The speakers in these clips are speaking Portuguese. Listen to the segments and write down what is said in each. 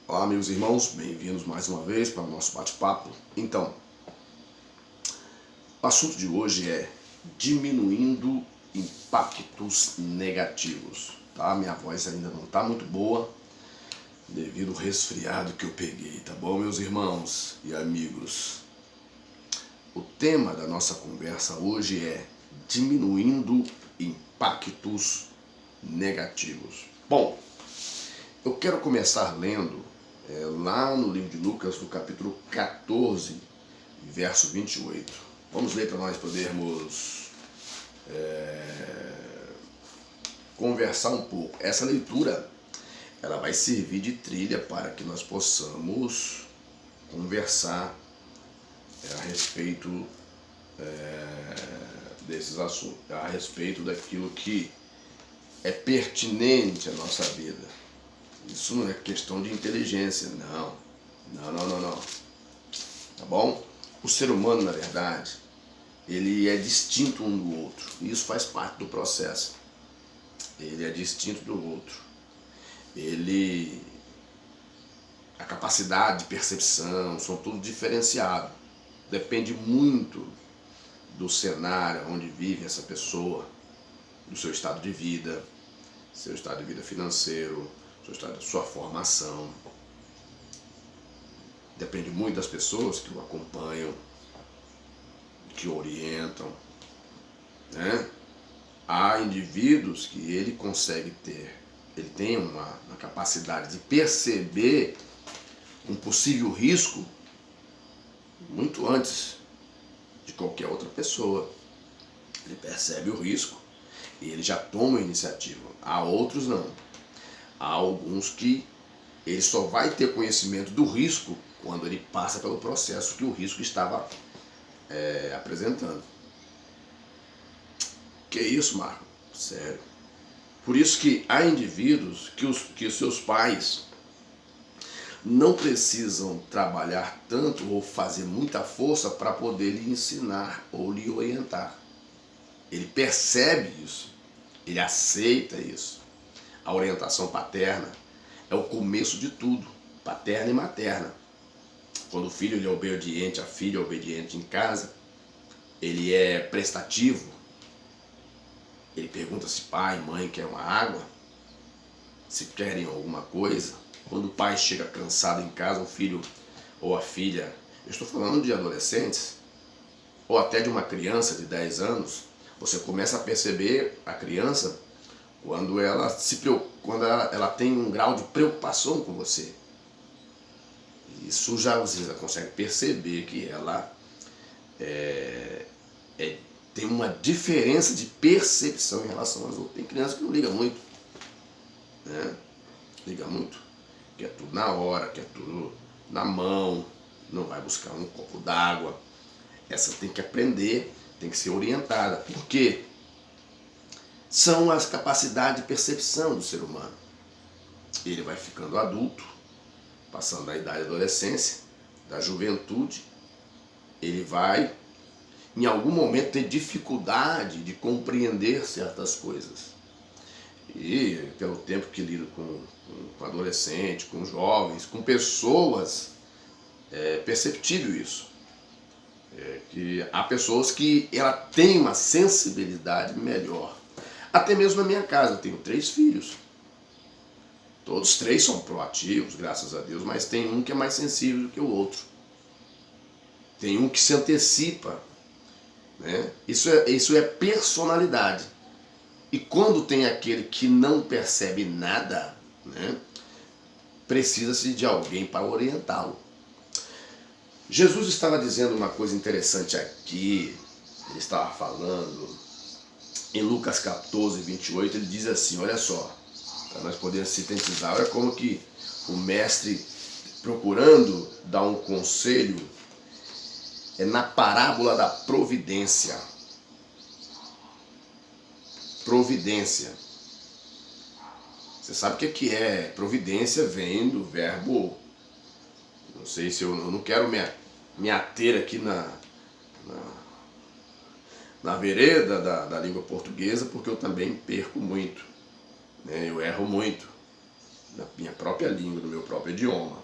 Olá, meus irmãos, bem-vindos mais uma vez para o nosso bate-papo. Então, o assunto de hoje é diminuindo impactos negativos, tá? Minha voz ainda não está muito boa devido ao resfriado que eu peguei, tá bom, meus irmãos e amigos? O tema da nossa conversa hoje é diminuindo impactos negativos. Bom, eu quero começar lendo lá no livro de Lucas, no capítulo 14, verso 28. Vamos ler para nós podermos conversar um pouco. Essa leitura ela vai servir de trilha para que nós possamos conversar a respeito desses assuntos, a respeito daquilo que é pertinente à nossa vida. Isso não é questão de inteligência, não. Não. Tá bom? O ser humano, na verdade, ele é distinto um do outro. Isso faz parte do processo. Ele é distinto do outro. A capacidade de percepção, são tudo diferenciado. Depende muito do cenário onde vive essa pessoa, do seu estado de vida, seu estado de vida financeiro, sua formação. Depende muito das pessoas que o acompanham, que o orientam, né? Há indivíduos que ele tem uma capacidade de perceber um possível risco muito antes de qualquer outra pessoa. Ele percebe o risco e ele já toma a iniciativa. Há outros não. Há alguns que ele só vai ter conhecimento do risco quando ele passa pelo processo que o risco estava apresentando. Que isso, Marco? Sério. Por isso que há indivíduos que os seus pais não precisam trabalhar tanto ou fazer muita força para poder lhe ensinar ou lhe orientar. Ele percebe isso, ele aceita isso. A orientação paterna é o começo de tudo, paterna e materna. Quando o filho ele é obediente, a filha é obediente em casa, ele é prestativo, ele pergunta se pai e mãe querem uma água, se querem alguma coisa. Quando o pai chega cansado em casa, o filho ou a filha, eu estou falando de adolescentes, ou até de uma criança de 10 anos, você começa a perceber a criança quando ela tem um grau de preocupação com você. Isso já você já consegue perceber que ela tem uma diferença de percepção em relação às outras. Tem criança que não liga muito, né? Liga muito, quer tudo na hora, quer tudo na mão, não vai buscar um copo d'água. Essa tem que aprender, tem que ser orientada. Por quê? São as capacidades de percepção do ser humano. Ele vai ficando adulto, passando da idade da adolescência, da juventude, ele vai, em algum momento, ter dificuldade de compreender certas coisas. E pelo tempo que lido com adolescentes, com jovens, com pessoas, é perceptível isso. Que há pessoas que ela tem uma sensibilidade melhor. Até mesmo na minha casa, eu tenho 3 filhos. Todos 3 são proativos, graças a Deus, mas tem um que é mais sensível do que o outro. Tem um que se antecipa, né? Isso é personalidade. E quando tem aquele que não percebe nada, né, precisa-se de alguém para orientá-lo. Jesus estava dizendo uma coisa interessante aqui, ele estava falando em Lucas 14, 28, ele diz assim, olha só, para nós podermos sintetizar, olha como que o mestre procurando dar um conselho na parábola da providência. Providência. Você sabe o que é providência? Vem do verbo, não sei se eu não quero me ater aqui na vereda da língua portuguesa, porque eu também perco muito, né? Eu erro muito. na minha própria língua, no meu próprio idioma.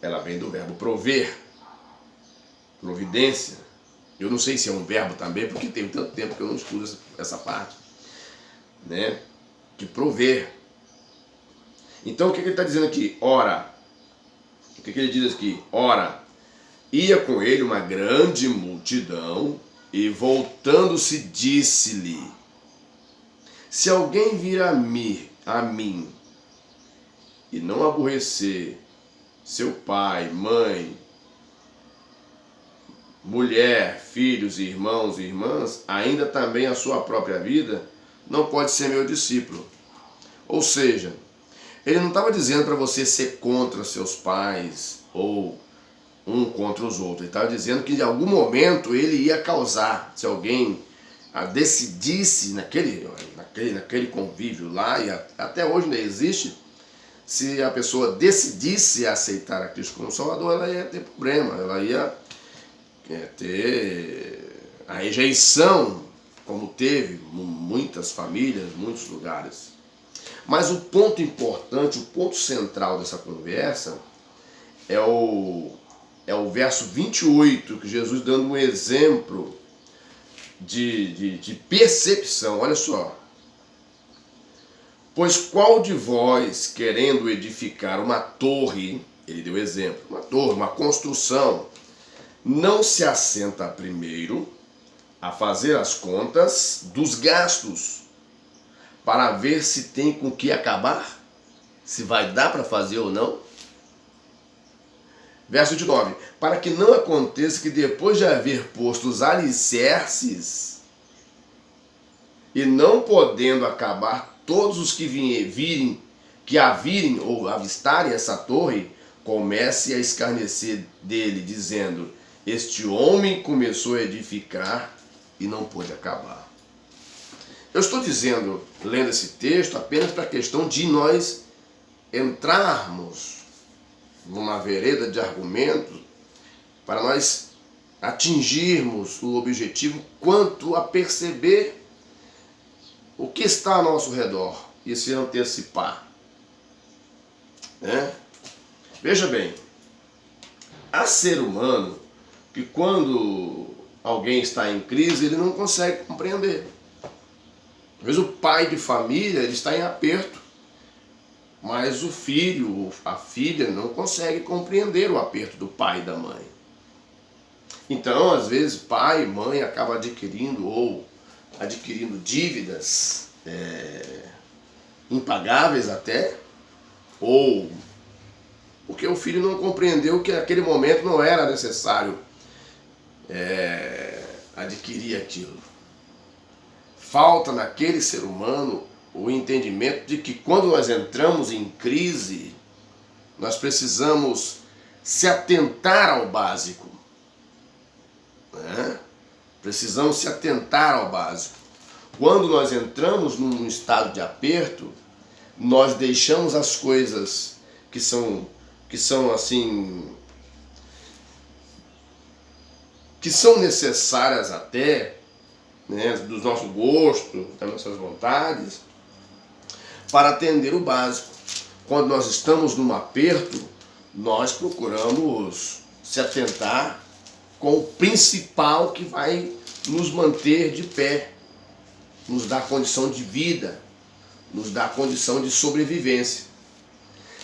Ela vem do verbo prover, providência. Eu não sei se é um verbo também, porque tem tanto tempo que eu não estudo essa parte, né? Que prover. Então o que ele está dizendo aqui? Ora. O que ele diz aqui? Ora, ia com ele uma grande multidão e voltando-se disse-lhe: se alguém vir a mim e não aborrecer seu pai, mãe, mulher, filhos, irmãos e irmãs, ainda também a sua própria vida, não pode ser meu discípulo. Ou seja, ele não estava dizendo para você ser contra seus pais ou um contra os outros. Ele estava dizendo que em algum momento ele ia causar, se alguém decidisse naquele convívio lá, e até hoje ainda existe, se a pessoa decidisse aceitar a Cristo como Salvador, ela ia ter problema, ela ia ter a rejeição, como teve muitas famílias, muitos lugares. Mas o ponto importante, o ponto central dessa conversa é o verso 28, que Jesus dando um exemplo de percepção. Olha só. Pois qual de vós, querendo edificar uma torre, ele deu exemplo, uma torre, uma construção, não se assenta primeiro a fazer as contas dos gastos, para ver se tem com que acabar, se vai dar para fazer ou não? Verso 29. Para que não aconteça que depois de haver posto os alicerces, e não podendo acabar, todos os que virem ou avistarem essa torre, comece a escarnecer dele, dizendo: este homem começou a edificar e não pôde acabar. Eu estou dizendo, lendo esse texto, apenas para a questão de nós entrarmos numa vereda de argumentos, para nós atingirmos o objetivo quanto a perceber o que está ao nosso redor e se antecipar. Né? Veja bem, há ser humano que quando alguém está em crise, ele não consegue compreender. Às vezes o pai de família ele está em aperto, mas o filho, a filha não consegue compreender o aperto do pai e da mãe. Então, às vezes, pai e mãe acabam adquirindo dívidas impagáveis até, ou porque o filho não compreendeu que naquele momento não era necessário adquirir aquilo. Falta naquele ser humano o entendimento de que quando nós entramos em crise, nós precisamos se atentar ao básico. Né? Precisamos se atentar ao básico. Quando nós entramos num estado de aperto, nós deixamos as coisas que são necessárias até, né, do nosso gosto, das nossas vontades, para atender o básico. Quando nós estamos num aperto, nós procuramos se atentar com o principal que vai nos manter de pé, nos dar condição de vida, nos dar condição de sobrevivência.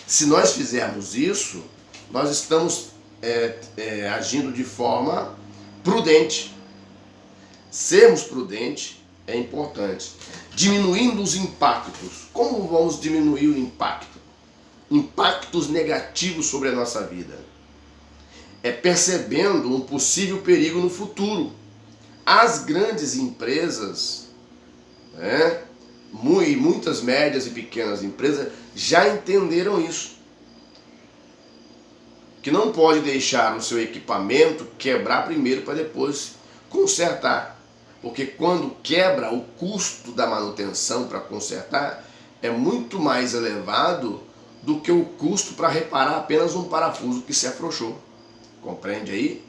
Se nós fizermos isso, nós estamos agindo de forma prudente. Sermos prudentes é importante. Diminuindo os impactos. Como vamos diminuir o impacto? Impactos negativos sobre a nossa vida. É percebendo um possível perigo no futuro. As grandes empresas, e muitas médias e pequenas empresas já entenderam isso. Que não pode deixar o seu equipamento quebrar primeiro para depois consertar. Porque quando quebra, o custo da manutenção para consertar é muito mais elevado do que o custo para reparar apenas um parafuso que se afrouxou. Compreende aí?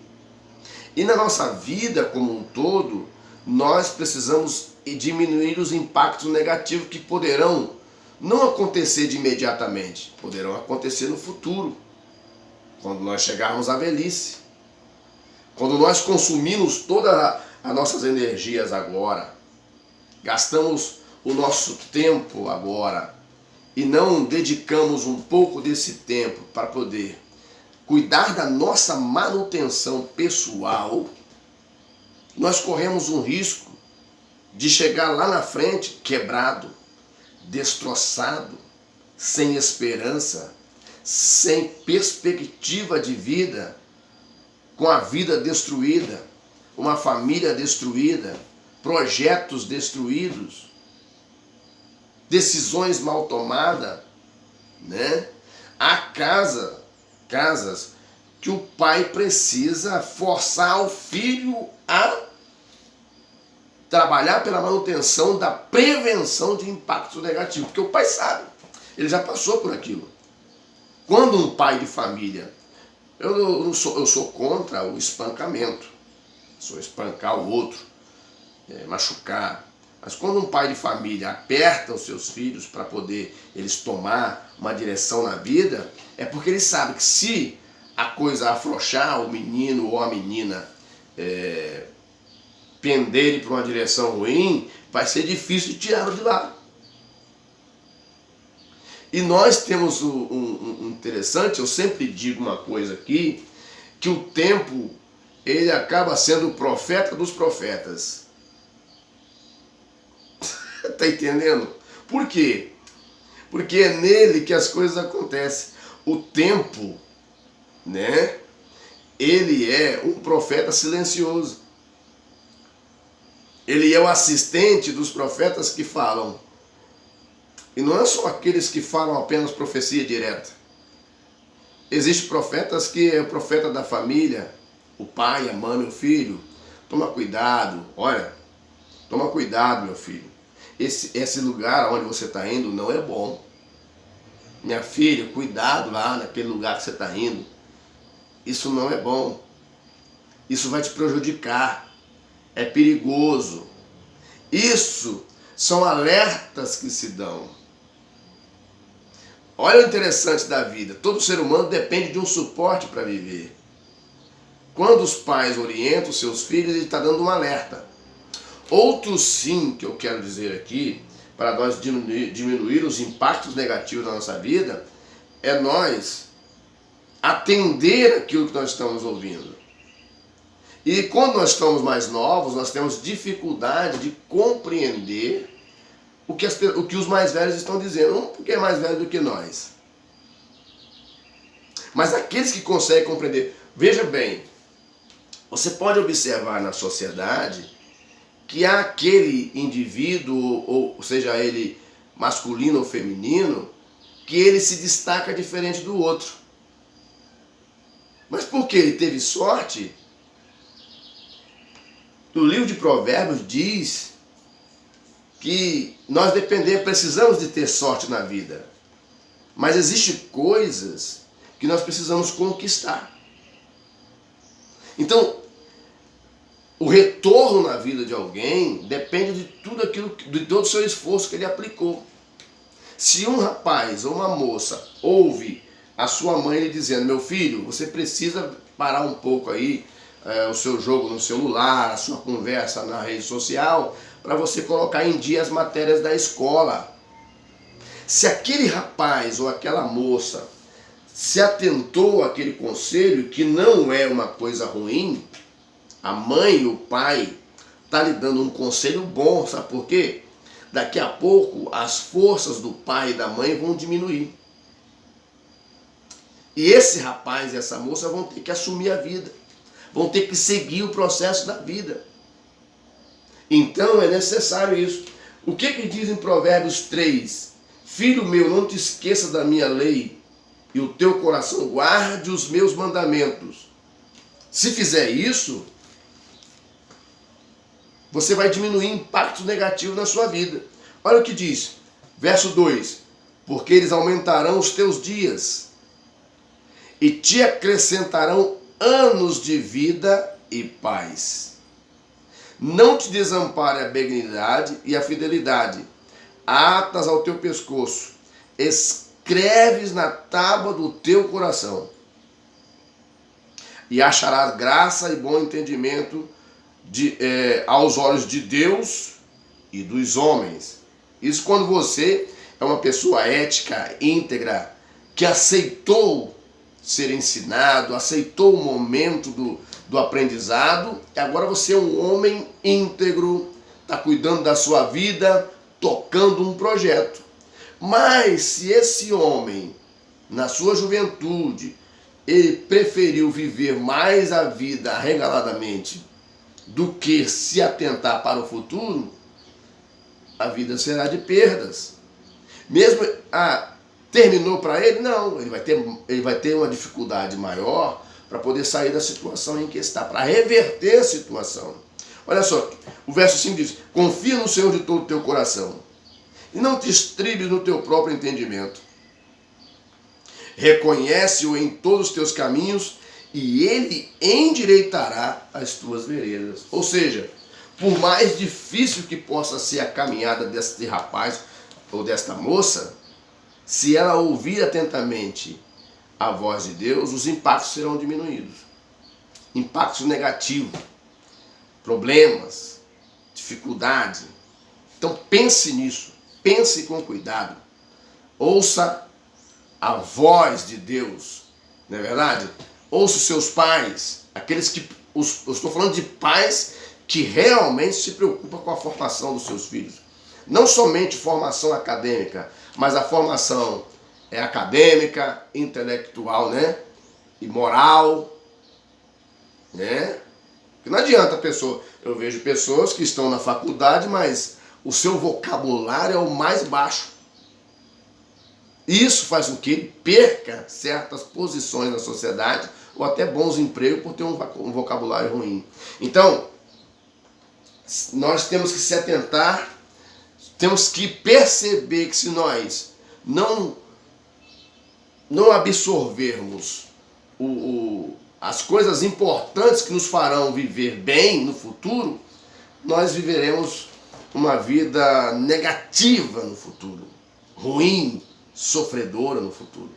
E na nossa vida como um todo, nós precisamos diminuir os impactos negativos que poderão não acontecer de imediatamente, poderão acontecer no futuro, quando nós chegarmos à velhice, quando nós consumimos todas as nossas energias agora, gastamos o nosso tempo agora e não dedicamos um pouco desse tempo para poder cuidar da nossa manutenção pessoal, nós corremos um risco de chegar lá na frente quebrado, destroçado, sem esperança, sem perspectiva de vida, com a vida destruída, uma família destruída, projetos destruídos, decisões mal tomadas, né? Há casas que o pai precisa forçar o filho a trabalhar pela manutenção da prevenção de impactos negativos, porque o pai sabe, ele já passou por aquilo. Quando um pai de família, eu sou contra o espancamento, sou espancar o outro, machucar, mas quando um pai de família aperta os seus filhos para poder eles tomar uma direção na vida, é porque ele sabe que se a coisa afrouxar, o menino ou a menina penderem para uma direção ruim, vai ser difícil de tirá-lo de lá. E nós temos um interessante, eu sempre digo uma coisa aqui, que o tempo, ele acaba sendo o profeta dos profetas. Tá entendendo? Por quê? Porque é nele que as coisas acontecem. O tempo, né? Ele é um profeta silencioso. Ele é o assistente dos profetas que falam. E não é só aqueles que falam apenas profecia direta. Existem profetas que é o profeta da família, o pai, a mãe, o filho. Toma cuidado, olha, toma cuidado, meu filho. Esse lugar onde você está indo não é bom. Minha filha, cuidado lá naquele lugar que você está indo. Isso não é bom. Isso vai te prejudicar. É perigoso. Isso são alertas que se dão. Olha o interessante da vida. Todo ser humano depende de um suporte para viver. Quando os pais orientam seus filhos, ele está dando um alerta. Outro sim que eu quero dizer aqui, para nós diminuir os impactos negativos da nossa vida, é nós atender aquilo que nós estamos ouvindo. E quando nós estamos mais novos, nós temos dificuldade de compreender o que os mais velhos estão dizendo. Um porque é mais velho do que nós. Mas aqueles que conseguem compreender, veja bem, você pode observar na sociedade que há aquele indivíduo, ou seja ele masculino ou feminino, que ele se destaca diferente do outro. Mas porque ele teve sorte? O livro de Provérbios diz que nós precisamos de ter sorte na vida. Mas existem coisas que nós precisamos conquistar. Então, o retorno na vida de alguém depende de tudo aquilo, de todo o seu esforço que ele aplicou. Se um rapaz ou uma moça ouve a sua mãe lhe dizendo: meu filho, você precisa parar um pouco aí o seu jogo no celular, a sua conversa na rede social, para você colocar em dia as matérias da escola. Se aquele rapaz ou aquela moça se atentou àquele conselho, que não é uma coisa ruim, a mãe e o pai estão lhe dando um conselho bom, sabe por quê? Daqui a pouco as forças do pai e da mãe vão diminuir. E esse rapaz e essa moça vão ter que assumir a vida, vão ter que seguir o processo da vida. Então é necessário isso. O que diz em Provérbios 3? Filho meu, não te esqueça da minha lei, e o teu coração guarde os meus mandamentos. Se fizer isso, você vai diminuir impactos negativos na sua vida. Olha o que diz, verso 2: porque eles aumentarão os teus dias e te acrescentarão anos de vida e paz. Não te desampare a benignidade e a fidelidade. atas ao teu pescoço, escreves na tábua do teu coração, e acharás graça e bom entendimento aos olhos de Deus e dos homens. Isso quando você é uma pessoa ética, íntegra, que aceitou ser ensinado, aceitou o momento do aprendizado, e agora você é um homem íntegro, está cuidando da sua vida, tocando um projeto. Mas se esse homem, na sua juventude, ele preferiu viver mais a vida regaladamente do que se atentar para o futuro, a vida será de perdas. Mesmo terminou para ele? Não, ele vai ter uma dificuldade maior para poder sair da situação em que está, para reverter a situação. Olha só, o verso 5 diz: confia no Senhor de todo o teu coração e não te estribes no teu próprio entendimento. Reconhece-o em todos os teus caminhos e ele endireitará as tuas veredas. Ou seja, por mais difícil que possa ser a caminhada deste rapaz ou desta moça, se ela ouvir atentamente a voz de Deus, os impactos serão diminuídos. Impactos negativos, problemas, dificuldade. Então pense nisso, pense com cuidado. Ouça a voz de Deus, não é verdade? Ouça os seus pais, aqueles que, eu estou falando de pais que realmente se preocupam com a formação dos seus filhos. Não somente formação acadêmica, mas a formação acadêmica, intelectual, né? E moral, né? Porque não adianta a pessoa, eu vejo pessoas que estão na faculdade, mas o seu vocabulário é o mais baixo. Isso faz com que ele perca certas posições na sociedade ou até bons empregos por ter um vocabulário ruim. Então, nós temos que se atentar, temos que perceber que se nós não absorvermos as coisas importantes que nos farão viver bem no futuro, nós viveremos uma vida negativa no futuro, ruim, sofredora no futuro.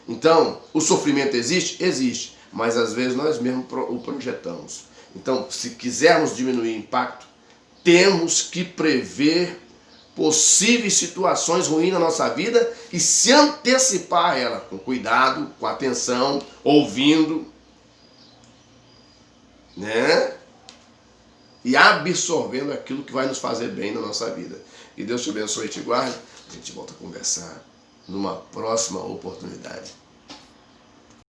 Então, o sofrimento existe? Existe, mas às vezes nós mesmos o projetamos. Então, se quisermos diminuir o impacto, temos que prever possíveis situações ruins na nossa vida e se antecipar a ela com cuidado, com atenção, ouvindo, né? E absorvendo aquilo que vai nos fazer bem na nossa vida. Que Deus te abençoe e te guarde. A gente volta a conversar numa próxima oportunidade.